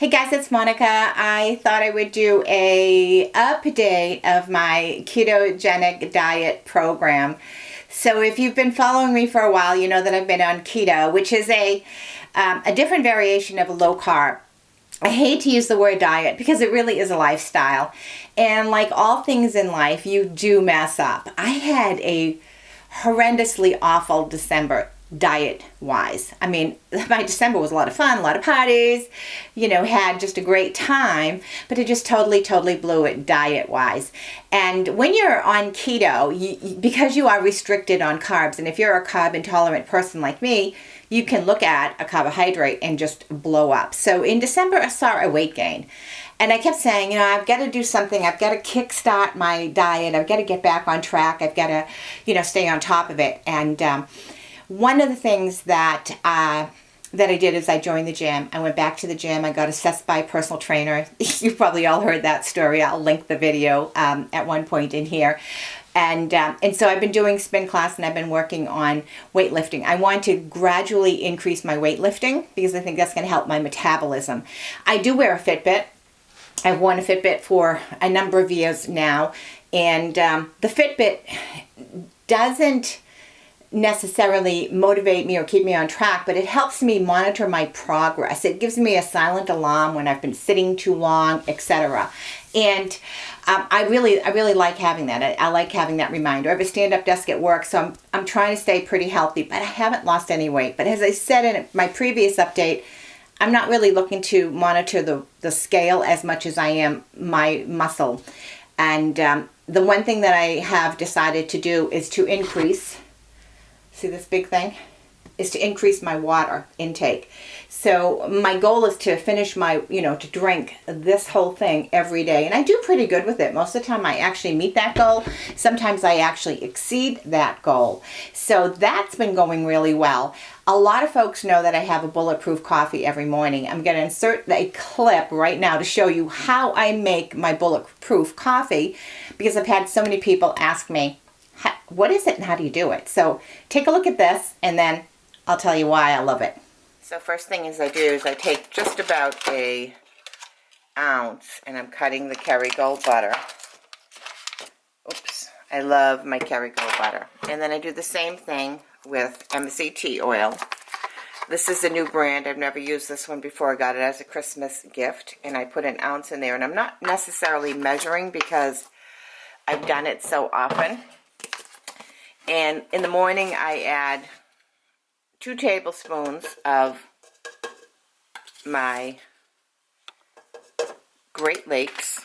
Hey guys, it's Monika. I thought I would do a update of my ketogenic diet program. So if you've been following me for a while, you know that I've been on keto, which is a different variation of low carb. I hate to use the word diet because it really is a lifestyle. And like all things in life, you do mess up. I had a horrendously awful December diet-wise. I mean, my December was a lot of fun, a lot of parties, had just a great time, but it just totally blew it diet-wise. And when you're on keto, because you are restricted on carbs, and if you're a carb intolerant person like me, you can look at a carbohydrate and just blow up. So in December, I saw a weight gain. And I kept saying, I've got to do something. I've got to kickstart my diet. I've got to get back on track. I've got to, stay on top of it. And one of the things that I did is I joined the gym. I went back to the gym. I got assessed by a personal trainer. You've probably all heard that story. I'll link the video at one point in here. And so I've been doing spin class and I've been working on weightlifting. I want to gradually increase my weightlifting because I think that's going to help my metabolism. I do wear a Fitbit. I've worn a Fitbit for a number of years now. And the Fitbit doesn't necessarily motivate me or keep me on track, but it helps me monitor my progress. It gives me a silent alarm when I've been sitting too long, etc. And I really like having that. I like having that reminder. I have a stand-up desk at work, so I'm trying to stay pretty healthy, but I haven't lost any weight. But as I said in my previous update, I'm not really looking to monitor the scale as much as I am my muscle. And the one thing that I have decided to do is to increase, see this big thing? Is to increase my water intake. So my goal is to finish my, to drink this whole thing every day. And I do pretty good with it. Most of the time I actually meet that goal. Sometimes I actually exceed that goal. So that's been going really well. A lot of folks know that I have a bulletproof coffee every morning. I'm going to insert a clip right now to show you how I make my bulletproof coffee because I've had so many people ask me, what is it and how do you do it? So take a look at this and then I'll tell you why I love it. So first thing I do is I take just about an ounce and I'm cutting the Kerrygold butter. Oops, I love my Kerrygold butter. And then I do the same thing with MCT oil. This is a new brand. I've never used this one before. I got it as a Christmas gift and I put an ounce in there. And I'm not necessarily measuring because I've done it so often. And in the morning I add 2 tablespoons of my Great Lakes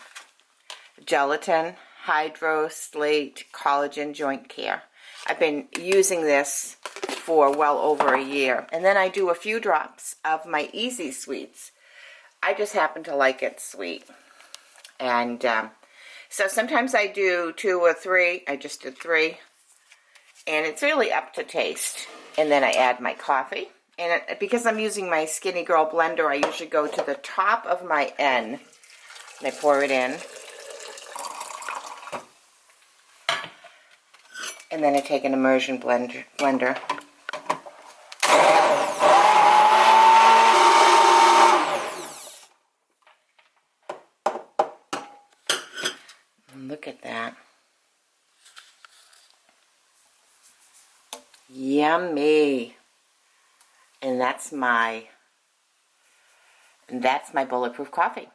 Gelatin Hydro Slate Collagen Joint Care. I've been using this for well over a year. And then I do a few drops of my EZ Sweetz. I just happen to like it sweet. And so sometimes I do 2 or 3. I just did 3. And it's really up to taste. And then I add my coffee. And because I'm using my Skinny Girl blender, I usually go to the top of my N. And I pour it in. And then I take an immersion blender. And look at that. Yummy. And that's my bulletproof coffee.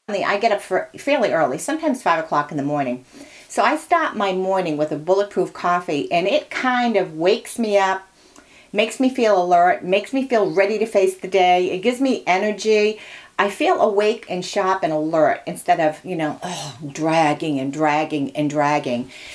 I get up fairly early, sometimes 5 o'clock in the morning. So I start my morning with a bulletproof coffee and it kind of wakes me up, makes me feel alert, makes me feel ready to face the day. It gives me energy. I feel awake and sharp and alert instead of, dragging.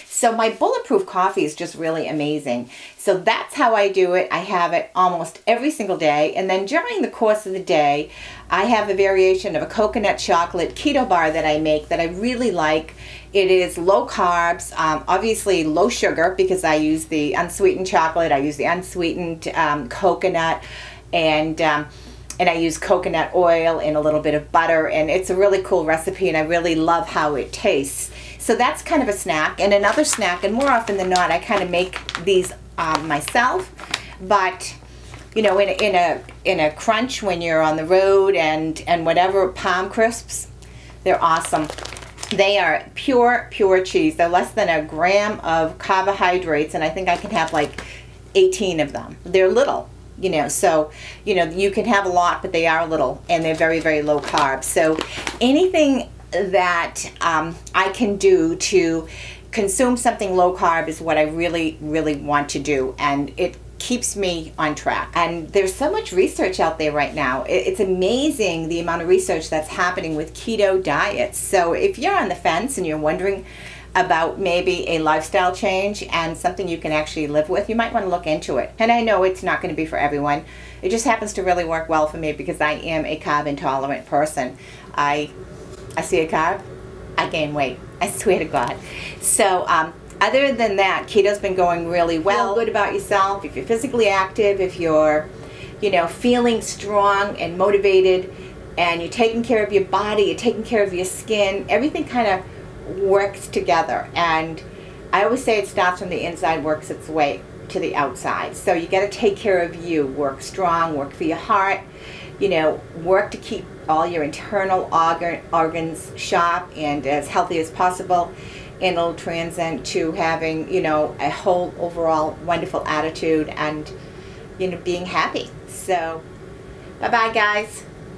So my bulletproof coffee is just really amazing. So that's how I do it. I have it almost every single day. And then during the course of the day, I have a variation of a coconut chocolate keto bar that I make that I really like. It is low carbs, obviously low sugar because I use the unsweetened chocolate. I use the unsweetened coconut and I use coconut oil and a little bit of butter, and it's a really cool recipe and I really love how it tastes. So that's kind of a snack. And another snack, and more often than not I kind of make these myself, but you know, in a crunch when you're on the road and whatever. Palm crisps, they're awesome. They are pure cheese. They're less than a gram of carbohydrates, and I think I can have like 18 of them. They're little, you know, so, you know, you can have a lot, but they are little, and they're very low carb. So anything that I can do to consume something low carb is what I really want to do, and it keeps me on track. And there's so much research out there right now. It's amazing the amount of research that's happening with keto diets. So if you're on the fence and you're wondering about maybe a lifestyle change and something you can actually live with, you might want to look into it. And I know it's not going to be for everyone. It just happens to really work well for me because I am a carb intolerant person. I see a carb, I gain weight. I swear to God. So other than that, keto's been going really well. Feel good about yourself. If you're physically active, if you're, you know, feeling strong and motivated, and you're taking care of your body, you're taking care of your skin, everything kind of works together. And I always say it starts from the inside, works its way to the outside. So you got to take care of you. Work strong, work for your heart, you know, work to keep all your internal organs sharp and as healthy as possible. And it'll transcend to having, you know, a whole overall wonderful attitude and, you know, being happy. So, bye-bye, guys.